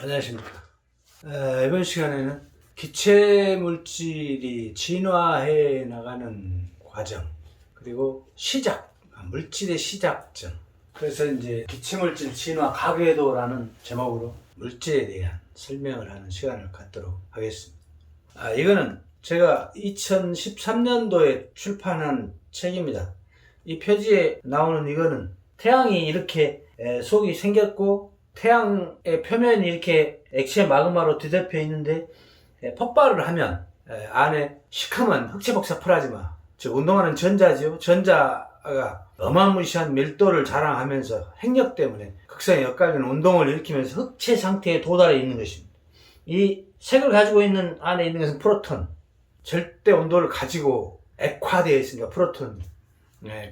안녕하십니까. 이번 시간에는 기체 물질이 진화해 나가는 과정, 그리고 시작, 물질의 시작점. 그래서 이제 기체 물질 진화 가궤도라는 제목으로 물질에 대한 설명을 하는 시간을 갖도록 하겠습니다. 이거는 제가 2013년도에 출판한 책입니다. 이 표지에 나오는 이거는 태양이 이렇게 속이 생겼고 태양의 표면이 이렇게 액체 마그마로 뒤덮여 있는데 폭발을 하면 안에 시커먼 흑체복사 플라즈마, 즉 운동하는 전자지요. 전자가 어마무시한 밀도를 자랑하면서 핵력 때문에 극성에 엇갈리는 운동을 일으키면서 흑체 상태에 도달해 있는 것입니다. 이 색을 가지고 있는 안에 있는 것은 프로톤, 절대 온도를 가지고 액화되어 있으니까 프로톤.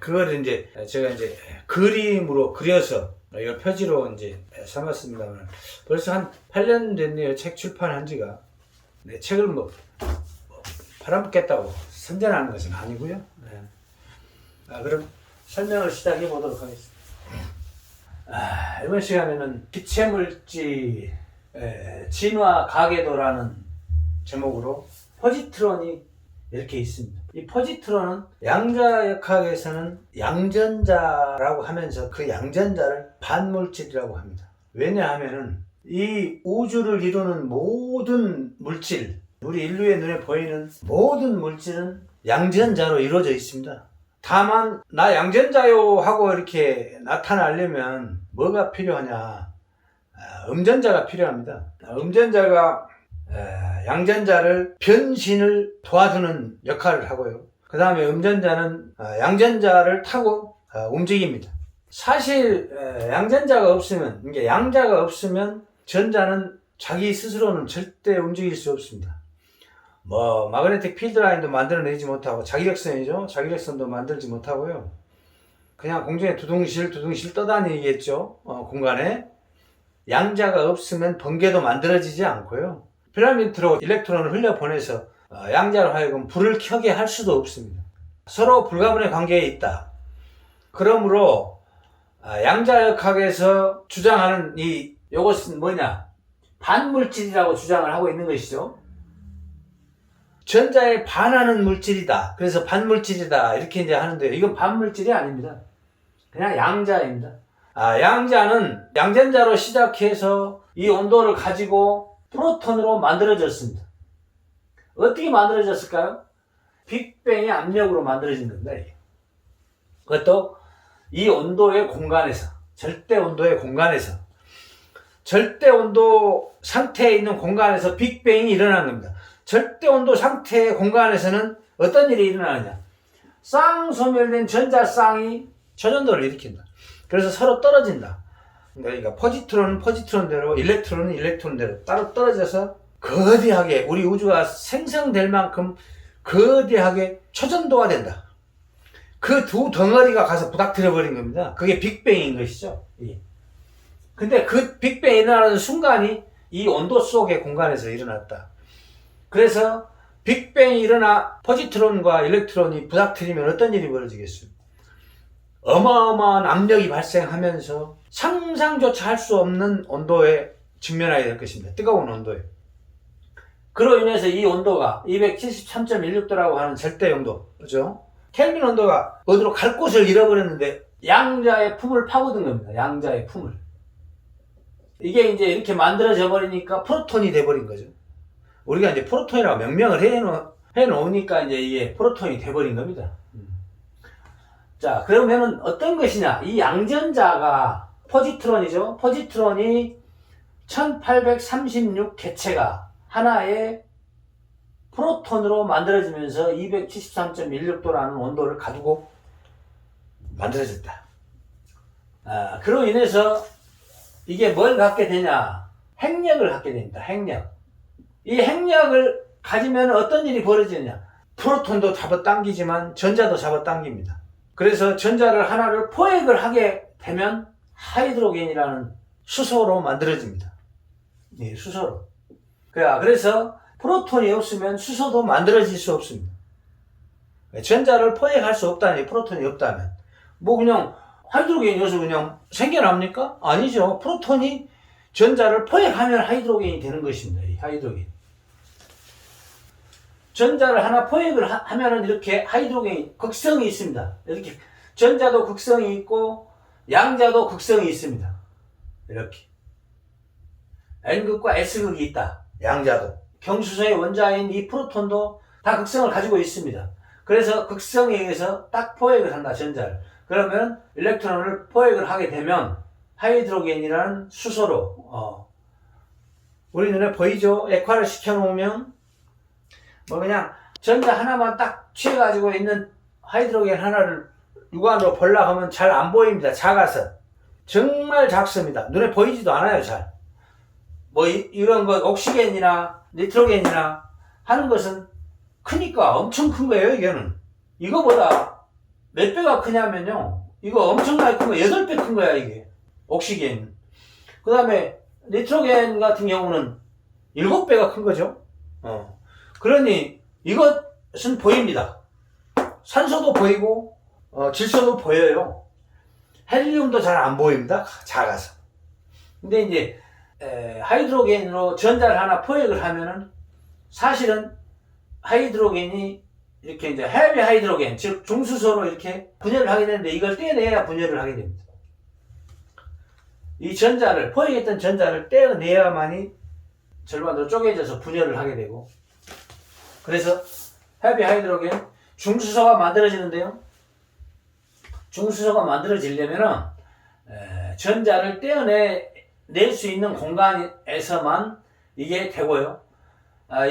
그걸 이제 제가 이제 그림으로 그려서 이걸 표지로 이제 삼았습니다만 벌써 한 8년 됐네요. 책 출판한 지가. 책을 팔아먹겠다고 선전하는 것은 아니고요. 그럼 설명을 시작해 보도록 하겠습니다. 이번 시간에는 기체물질 진화 가궤도라는 제목으로 포지트론이 이렇게 있습니다. 이 포지트론은 양자역학에서는 양전자라고 하면서 그 양전자를 반물질이라고 합니다. 왜냐하면은 이 우주를 이루는 모든 물질, 우리 인류의 눈에 보이는 모든 물질은 양전자로 이루어져 있습니다. 다만 나 양전자요 하고 이렇게 나타나려면 뭐가 필요하냐? 음전자가 필요합니다. 음전자가 양전자를 변신을 도와주는 역할을 하고요. 그 다음에 음전자는 양전자를 타고 움직입니다. 사실 양전자가 없으면, 이게 양자가 없으면 전자는 자기 스스로는 절대 움직일 수 없습니다. 마그네틱 필드 라인도 만들어내지 못하고 자기력선이죠. 자기력선도 만들지 못하고요. 그냥 공중에 두둥실 떠다니겠죠. 공간에. 양자가 없으면 번개도 만들어지지 않고요. 필라멘트로 일렉트론을 흘려보내서 양자로 하여금 불을 켜게 할 수도 없습니다. 서로 불가분의 관계에 있다. 그러므로 양자역학에서 주장하는 이것은 뭐냐? 반물질이라고 주장을 하고 있는 것이죠. 전자에 반하는 물질이다. 그래서 반물질이다. 이렇게 이제 하는데요. 이건 반물질이 아닙니다. 그냥 양자입니다. 양자는 양전자로 시작해서 이 온도를 가지고 프로톤으로 만들어졌습니다. 어떻게 만들어졌을까요? 빅뱅의 압력으로 만들어진 겁니다. 그것도 이 온도의 공간에서, 절대 온도의 공간에서, 절대 온도 상태에 있는 공간에서 빅뱅이 일어난 겁니다. 절대 온도 상태의 공간에서는 어떤 일이 일어나느냐? 쌍소멸된 전자쌍이 초전도를 일으킨다. 그래서 서로 떨어진다. 그러니까 포지트론은 포지트론대로, 일렉트론은 일렉트론대로 따로 떨어져서 거대하게, 우리 우주가 생성될 만큼 거대하게 초전도가 된다. 그 두 덩어리가 가서 부닥뜨려 버린 겁니다. 그게 빅뱅인 것이죠. 근데 그 빅뱅이 일어나는 순간이 이 온도 속의 공간에서 일어났다. 그래서 빅뱅이 일어나 포지트론과 일렉트론이 부닥뜨리면 어떤 일이 벌어지겠어요? 어마어마한 압력이 발생하면서 상상조차 할 수 없는 온도에 직면하게 될 것입니다. 뜨거운 온도에. 그로 인해서 이 온도가 273.16도라고 하는 절대 온도, 그죠? 켈빈 온도가 어디로 갈 곳을 잃어버렸는데 양자의 품을 파고든 겁니다. 양자의 품을. 이게 이제 이렇게 만들어져 버리니까 프로톤이 돼버린 거죠. 우리가 이제 프로톤이라고 명명을 해놓으니까 이제 이게 프로톤이 돼버린 겁니다. 자, 그러면은 어떤 것이냐? 이 양전자가 포지트론이죠. 포지트론이 1836 개체가 하나의 프로톤으로 만들어지면서 273.16도라는 온도를 가지고 만들어졌다. 그로 인해서 이게 뭘 갖게 되냐? 핵력을 갖게 됩니다. 핵력. 이 핵력을 가지면 어떤 일이 벌어지느냐? 프로톤도 잡아당기지만 전자도 잡아당깁니다. 그래서 전자를 하나를 포획을 하게 되면 하이드로겐이라는 수소로 만들어집니다. 수소로. 그래서 프로톤이 없으면 수소도 만들어질 수 없습니다. 전자를 포획할 수 없다니, 프로톤이 없다면. 그냥 하이드로겐이어서 그냥 생겨납니까? 아니죠. 프로톤이 전자를 포획하면 하이드로겐이 되는 것입니다. 이 하이드로겐. 전자를 하나 포획을 하면은 이렇게 하이드로겐이 극성이 있습니다. 이렇게 전자도 극성이 있고 양자도 극성이 있습니다. 이렇게 N극과 S극이 있다. 양자도. 경수소의 원자인 이 프로톤도 다 극성을 가지고 있습니다. 그래서 극성에 의해서 딱 포획을 한다. 전자를. 그러면 일렉트론을 포획을 하게 되면 하이드로겐이라는 수소로 우리 눈에 보이죠? 액화를 시켜놓으면 뭐 그냥 전자 하나만 딱 취해가지고 있는 하이드로겐 하나를 육안으로 보려고 하면 잘 안 보입니다. 작아서. 정말 작습니다. 눈에 보이지도 않아요. 잘. 뭐 이런 거 옥시겐이나 니트로겐이나 하는 것은 크니까 엄청 큰 거예요. 이거는. 이거보다 몇 배가 크냐면요. 이거 엄청나게 큰 거 8배 큰 거야 이게. 옥시겐. 그 다음에 니트로겐 같은 경우는 7배가 큰 거죠. 그러니 이것은 보입니다. 산소도 보이고 질소도 보여요. 헬리움도 잘 안 보입니다. 작아서. 근데 이제 하이드로겐으로 전자를 하나 포획을 하면은 사실은 하이드로겐이 이렇게 이제 헤비 하이드로겐, 즉 중수소로 이렇게 분열을 하게 되는데 이걸 떼내야 분열을 하게 됩니다. 이 전자를 포획했던 전자를 떼어내야만이 절반으로 쪼개져서 분열을 하게 되고, 그래서 헤비 하이드로겐 중수소가 만들어지는데요. 중수소가 만들어지려면은 전자를 떼어낼 수 있는 공간에서만 이게 되고요.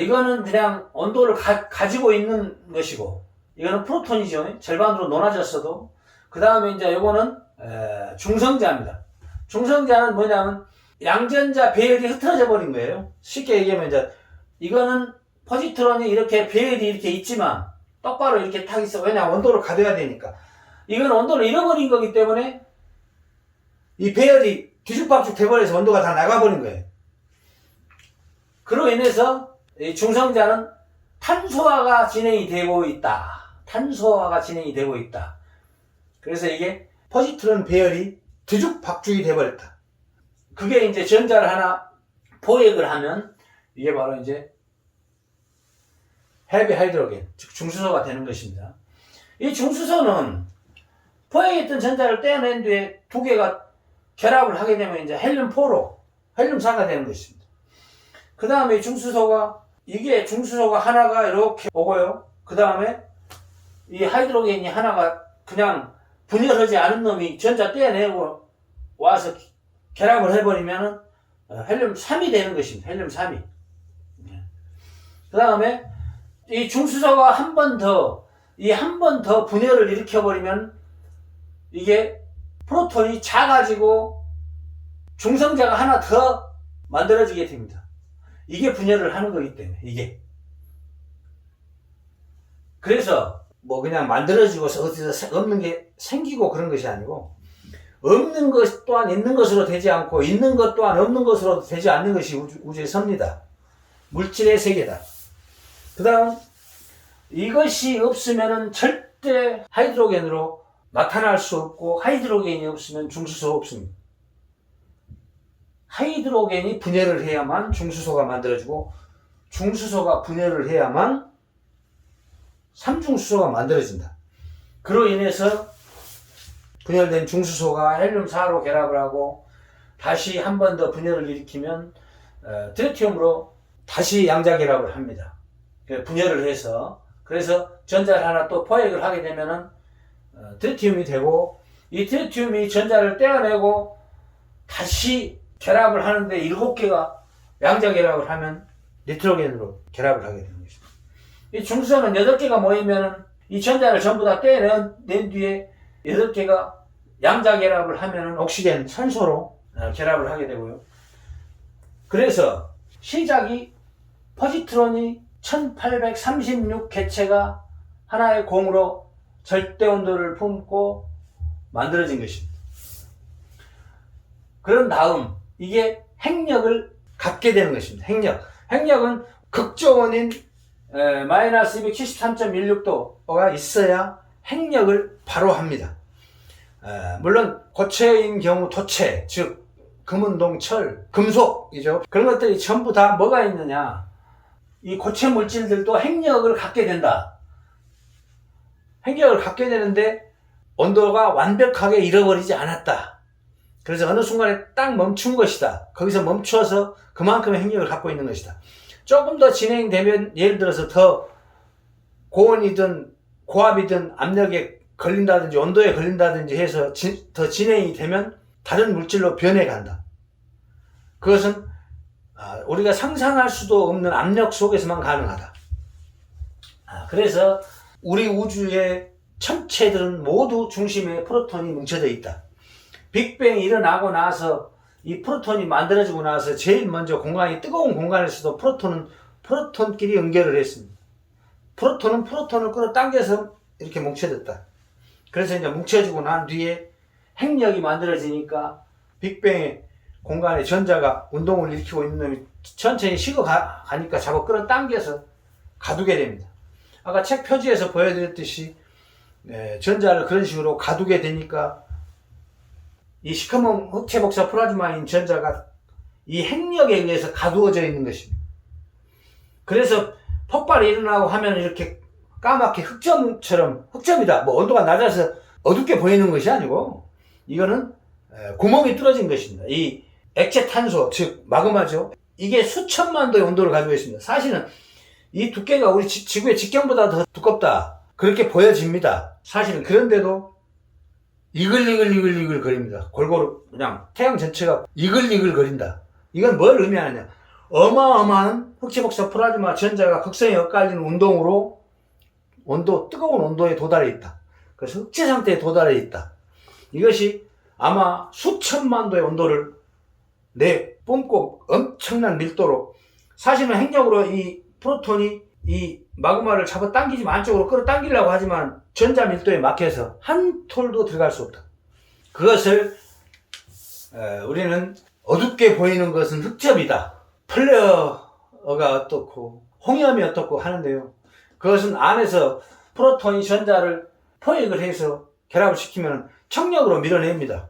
이거는 그냥 온도를 가지고 있는 것이고, 이거는 프로톤이죠. 절반으로 논아졌어도. 그 다음에 이제 요거는 중성자입니다. 중성자는 뭐냐면 양전자 배열이 흩어져 버린 거예요. 쉽게 얘기하면 이제 이거는 포지트론이 이렇게 배열이 이렇게 있지만 똑바로 이렇게 탁 있어. 왜냐하면 온도를 가둬야 되니까. 이건 온도를 잃어버린 거기 때문에 이 배열이 뒤죽박죽 돼버려서 온도가 다 나가버린 거예요. 그로 인해서 이 중성자는 탄소화가 진행이 되고 있다. 탄소화가 진행이 되고 있다. 그래서 이게 포지트론 배열이 뒤죽박죽이 돼버렸다. 그게 이제 전자를 하나 포획을 하면 이게 바로 이제 헤비 하이드로겐, 즉 중수소가 되는 것입니다. 이 중수소는 포획했던 전자를 떼어낸 뒤에 두 개가 결합을 하게 되면 이제 헬륨4로 헬륨4가 되는 것입니다. 그 다음에 중수소가 이게 중수소가 하나가 이렇게 오고요. 그 다음에 이 하이드로겐이 하나가 그냥 분열하지 않은 놈이 전자 떼어내고 와서 결합을 해버리면 헬륨3이 되는 것입니다. 헬륨3이. 그 다음에 이 중수소가 한 번 더 분열을 일으켜버리면 이게 프로톤이 작아지고 중성자가 하나 더 만들어지게 됩니다. 이게 분열을 하는 거기 때문에 이게. 그래서 뭐 그냥 만들어지고서 어디서 없는 게 생기고 그런 것이 아니고, 없는 것 또한 있는 것으로 되지 않고 있는 것 또한 없는 것으로 되지 않는 것이 우주의 섭니다. 물질의 세계다. 그 다음 이것이 없으면 절대 하이드로겐으로 나타날 수 없고, 하이드로겐이 없으면 중수소가 없습니다. 하이드로겐이 분열을 해야만 중수소가 만들어지고, 중수소가 분열을 해야만 삼중수소가 만들어진다. 그로 인해서 분열된 중수소가 헬륨4로 결합을 하고 다시 한 번 더 분열을 일으키면 트리티움으로 다시 양자 결합을 합니다. 분열을 해서. 그래서 전자를 하나 또 포획을 하게 되면은 트리티움이 되고, 이 트리티움이 전자를 떼어내고 다시 결합을 하는데 7개가 양자 결합을 하면 니트로겐으로 결합을 하게 되는 것입니다. 이 중수소는 8개가 모이면 이 전자를 전부 다 떼어낸 뒤에 8개가 양자 결합을 하면 옥시겐, 산소로 결합을 하게 되고요. 그래서 시작이 포지트론이 1836 개체가 하나의 공으로 절대 온도를 품고 만들어진 것입니다. 그런 다음 이게 핵력을 갖게 되는 것입니다. 핵력은 극저온인 마이너스 273.16도가 있어야 핵력을 바로 합니다. 물론 고체인 경우 토체, 즉 금운동, 철, 금속이죠. 그런 것들이 전부 다 뭐가 있느냐. 이 고체 물질들도 핵력을 갖게 된다. 핵력을 갖게 되는데 온도가 완벽하게 잃어버리지 않았다. 그래서 어느 순간에 딱 멈춘 것이다. 거기서 멈춰서 그만큼의 핵력을 갖고 있는 것이다. 조금 더 진행되면 예를 들어서 더 고온이든 고압이든 압력에 걸린다든지 온도에 걸린다든지 해서 더 진행이 되면 다른 물질로 변해간다. 그것은 우리가 상상할 수도 없는 압력 속에서만 가능하다. 그래서 우리 우주의 천체들은 모두 중심에 프로톤이 뭉쳐져 있다. 빅뱅이 일어나고 나서 이 프로톤이 만들어지고 나서 제일 먼저 공간이 뜨거운 공간에서도 프로톤은 프로톤끼리 연결을 했습니다. 프로톤은 프로톤을 끌어당겨서 이렇게 뭉쳐졌다. 그래서 이제 뭉쳐지고 난 뒤에 핵력이 만들어지니까 빅뱅의 공간에 전자가 운동을 일으키고 있는 놈이 천천히 식어가니까 자꾸 끌어당겨서 가두게 됩니다. 아까 책 표지에서 보여드렸듯이 전자를 그런 식으로 가두게 되니까 이 시커먼 흑체 복사 플라즈마인 전자가 이 핵력에 의해서 가두어져 있는 것입니다. 그래서 폭발이 일어나고 하면 이렇게 까맣게 흑점처럼, 흑점이다. 뭐 온도가 낮아서 어둡게 보이는 것이 아니고 이거는 구멍이 뚫어진 것입니다. 이 액체 탄소, 즉 마그마죠. 이게 수천만 도의 온도를 가지고 있습니다. 사실은 이 두께가 우리 지구의 직경보다 더 두껍다. 그렇게 보여집니다. 사실은. 그런데도 이글이글 거립니다. 골고루 그냥 태양 전체가 이글이글 거린다. 이건 뭘 의미하느냐. 어마어마한 흑체복사 플라즈마 전자가 극성에 엇갈리는 운동으로 뜨거운 온도에 도달해 있다. 그래서 흑체 상태에 도달해 있다. 이것이 아마 수천만 도의 온도를 내뿜고 엄청난 밀도로, 사실은 핵력으로 이 프로톤이 이 마그마를 잡아당기지만 안쪽으로 끌어당기려고 하지만 전자 밀도에 막혀서 한 톨도 들어갈 수 없다. 그것을 우리는 어둡게 보이는 것은 흑점이다. 플레어가 어떻고 홍염이 어떻고 하는데요. 그것은 안에서 프로톤이 전자를 포획을 해서 결합을 시키면 청력으로 밀어냅니다.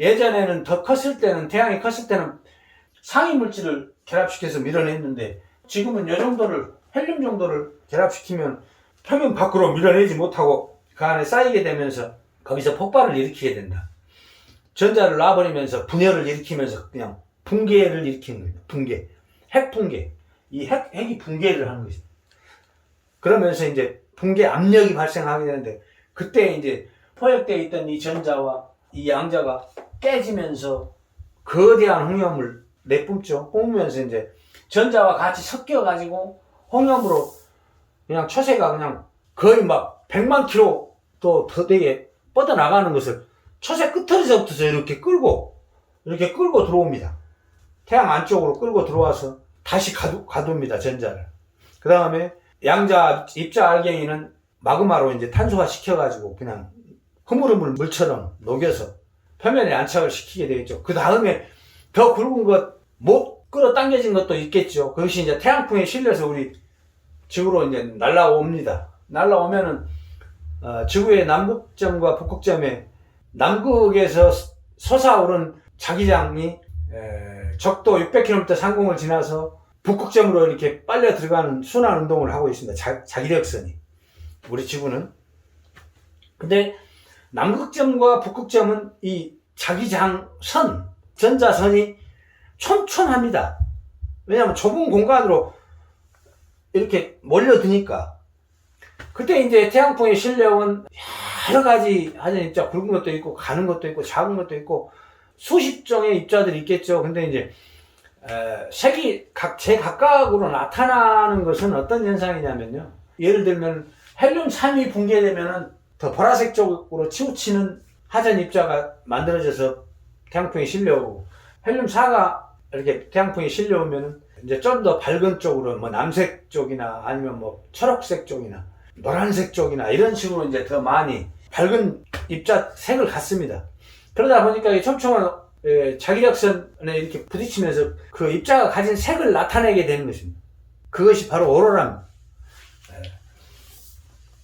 예전에는 더 컸을 때는, 태양이 컸을 때는 상위 물질을 결합시켜서 밀어냈는데 지금은 이 정도를, 헬륨 정도를 결합시키면 표면 밖으로 밀어내지 못하고 그 안에 쌓이게 되면서 거기서 폭발을 일으키게 된다. 전자를 놔버리면서 분열을 일으키면서 그냥 붕괴를 일으키는 거예요. 붕괴. 핵 붕괴. 이 핵이 붕괴를 하는 것입니다. 그러면서 이제 붕괴 압력이 발생하게 되는데 그때 이제 포획되어 있던 이 전자와 이 양자가 깨지면서 거대한 홍염을 내뿜죠. 뿜으면서 이제 전자와 같이 섞여가지고 홍염으로 그냥 초세가 그냥 거의 막 100만 킬로 또 더 되게 뻗어나가는 것을 초세 끝에서부터 이렇게 끌고 들어옵니다. 태양 안쪽으로 끌고 들어와서 다시 가둡니다. 전자를. 그 다음에 양자 입자 알갱이는 마그마로 이제 탄소화 시켜가지고 그냥 흐물흐물 물처럼 녹여서 표면에 안착을 시키게 되겠죠. 그 다음에 더 굵은 것, 못 끌어당겨진 것도 있겠죠. 그것이 이제 태양풍에 실려서 우리 지구로 이제 날라옵니다. 날라오면은, 지구의 남극점과 북극점에 남극에서 솟아오른 자기장이 적도 600km 상공을 지나서 북극점으로 이렇게 빨려 들어가는 순환 운동을 하고 있습니다. 자기력선이. 우리 지구는. 근데 남극점과 북극점은 이 자기장선, 전자선이 촘촘합니다. 왜냐하면 좁은 공간으로 이렇게 몰려드니까. 그때 이제 태양풍에 실려온 여러 가지 하얀 입자, 굵은 것도 있고, 가는 것도 있고, 작은 것도 있고, 수십 종의 입자들이 있겠죠. 근데 이제, 색이 제각각으로 나타나는 것은 어떤 현상이냐면요. 예를 들면, 헬륨 3이 붕괴되면은 더 보라색 쪽으로 치우치는 하얀 입자가 만들어져서 태양풍에 실려오고, 헬륨 4가 이렇게 태양풍에 실려오면은 이제 좀 더 밝은 쪽으로 뭐 남색 쪽이나 아니면 뭐 초록색 쪽이나 노란색 쪽이나 이런 식으로 이제 더 많이 밝은 입자 색을 갖습니다. 그러다 보니까 이 촘촘한 자기력선에 이렇게 부딪히면서 그 입자가 가진 색을 나타내게 되는 것입니다. 그것이 바로 오로라입니다.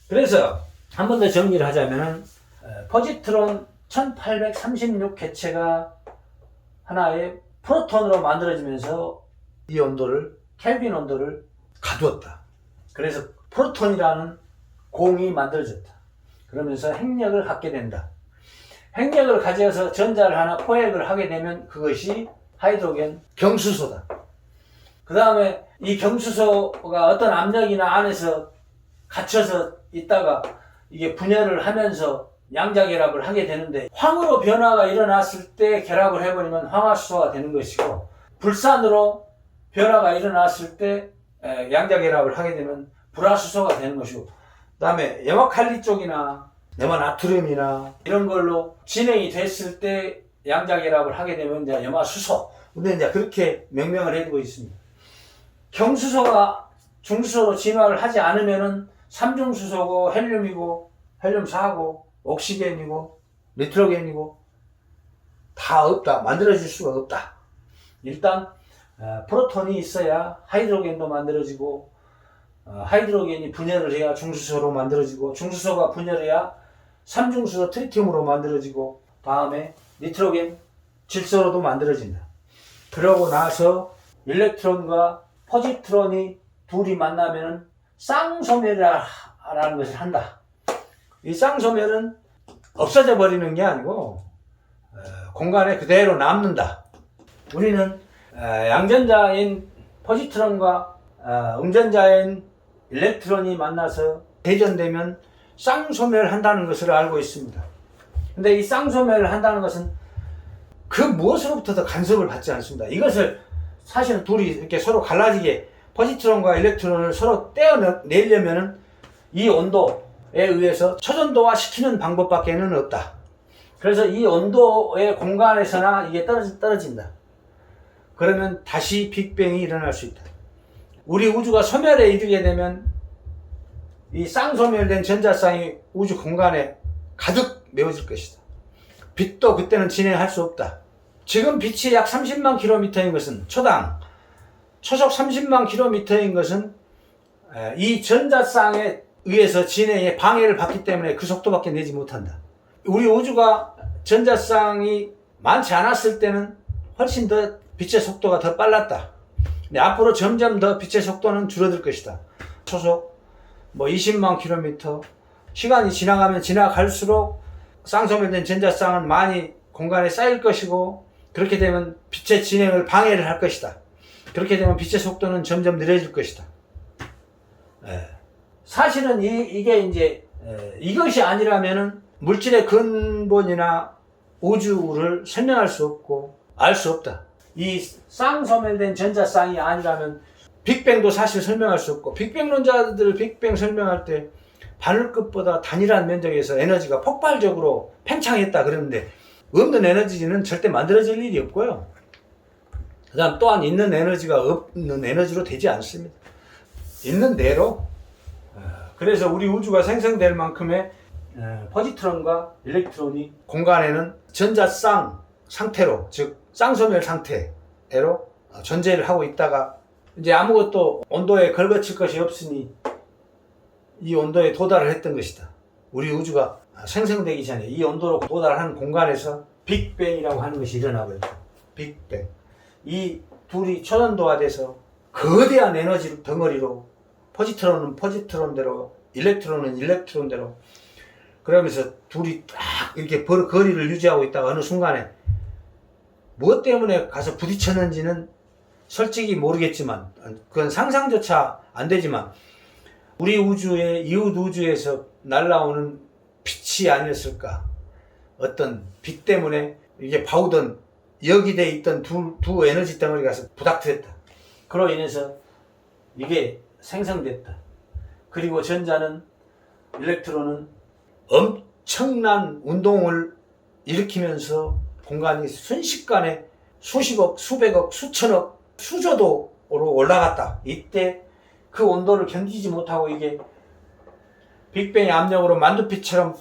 그래서 한 번 더 정리를 하자면은 포지트론 1836 개체가 하나의 프로톤으로 만들어지면서 이 온도를, 켈빈 온도를 가두었다. 그래서 프로톤이라는 공이 만들어졌다. 그러면서 핵력을 갖게 된다. 핵력을 가져서 전자를 하나 포획을 하게 되면 그것이 하이드로겐 경수소다. 그 다음에 이 경수소가 어떤 압력이나 안에서 갇혀서 있다가 이게 분열을 하면서 양자결합을 하게 되는데, 황으로 변화가 일어났을 때 결합을 해버리면 황화수소가 되는 것이고, 불산으로 변화가 일어났을 때 양자결합을 하게 되면 불화수소가 되는 것이고, 그 다음에 염화칼리 쪽이나 염화나트륨이나 이런 걸로 진행이 됐을 때 양자결합을 하게 되면 이제 염화수소. 근데 이제 그렇게 명명을 해두고 있습니다. 경수소가 중수소로 진화를 하지 않으면은 삼중수소고 헬륨이고 헬륨4고 옥시겐이고 니트로겐이고 다 없다. 만들어질 수가 없다. 일단 프로톤이 있어야 하이드로겐도 만들어지고, 하이드로겐이 분열을 해야 중수소로 만들어지고, 중수소가 분열해야 삼중수소 트리튬으로 만들어지고, 다음에 니트로겐 질소로도 만들어진다. 그러고 나서 일렉트론과 포지트론이 둘이 만나면 쌍소멸이라는 것을 한다. 이 쌍소멸은 없어져 버리는 게 아니고 공간에 그대로 남는다. 우리는 양전자인 포지트론과 음전자인 일렉트론이 만나서 대전되면 쌍소멸한다는 것을 알고 있습니다. 근데 이 쌍소멸을 한다는 것은 그 무엇으로부터도 간섭을 받지 않습니다. 이것을 사실은 둘이 이렇게 서로 갈라지게 포지트론과 일렉트론을 서로 떼어내려면 이 온도에 의해서 초전도화 시키는 방법밖에는 없다. 그래서 이 온도의 공간에서나 이게 떨어진다. 그러면 다시 빅뱅이 일어날 수 있다. 우리 우주가 소멸에 이르게 되면 이 쌍소멸된 전자쌍이 우주 공간에 가득 메워질 것이다. 빛도 그때는 진행할 수 없다. 지금 빛이 약 30만 킬로미터인 것은 초당 초속 30만 킬로미터인 것은 이 전자쌍에 의해서 진행에 방해를 받기 때문에 그 속도밖에 내지 못한다. 우리 우주가 전자쌍이 많지 않았을 때는 훨씬 더 빛의 속도가 더 빨랐다. 근데 앞으로 점점 더 빛의 속도는 줄어들 것이다. 초속 20만 킬로미터, 시간이 지나가면 지나갈수록 쌍소멸된 전자쌍은 많이 공간에 쌓일 것이고, 그렇게 되면 빛의 진행을 방해를 할 것이다. 그렇게 되면 빛의 속도는 점점 느려질 것이다. 사실은 이게 이제 이것이 아니라면은 물질의 근본이나 우주를 설명할 수 없고 알 수 없다. 이 쌍소멸된 전자쌍이 아니라면 빅뱅도 사실 설명할 수 없고, 빅뱅론자들 빅뱅 설명할 때 바늘끝보다 단일한 면적에서 에너지가 폭발적으로 팽창했다 그러는데, 없는 에너지는 절대 만들어질 일이 없고요. 그 다음 또한 있는 에너지가 없는 에너지로 되지 않습니다. 있는 대로. 그래서 우리 우주가 생성될 만큼의 포지트론과 일렉트론이 공간에는 전자쌍 상태로, 즉 쌍소멸 상태로 존재를 하고 있다가 이제 아무것도 온도에 걸거칠 것이 없으니 이 온도에 도달을 했던 것이다. 우리 우주가 생성되기 전에 이 온도로 도달하는 공간에서 빅뱅이라고 하는 것이 일어나버렸다. 빅뱅. 이 둘이 초전도화돼서 거대한 에너지 덩어리로, 포지트론은 포지트론대로, 일렉트론은 일렉트론대로, 그러면서 둘이 딱 이렇게 거리를 유지하고 있다가 어느 순간에 무엇 때문에 가서 부딪혔는지는 솔직히 모르겠지만, 그건 상상조차 안 되지만, 우리 우주의 이웃 우주에서 날아오는 빛이 아니었을까. 어떤 빛 때문에 이게 바우던 여기돼 있던 두 에너지 덩어리가 가서 부닥뜨렸다. 그로 인해서 이게 생성됐다. 그리고 전자는, 일렉트론은 엄청난 운동을 일으키면서 공간이 순식간에 수십억, 수백억, 수천억, 수조도로 올라갔다. 이때 그 온도를 견디지 못하고 이게 빅뱅의 압력으로 만두피처럼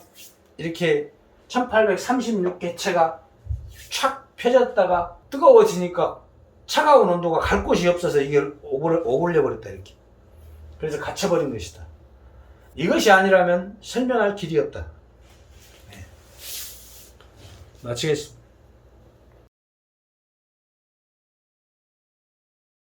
이렇게 1836개체가 촥 펴졌다가 뜨거워지니까 차가운 온도가 갈 곳이 없어서 이게 오글려 버렸다. 이렇게. 그래서 갇혀버린 것이다. 이것이 아니라면 설명할 길이 없다. 마치겠습니다.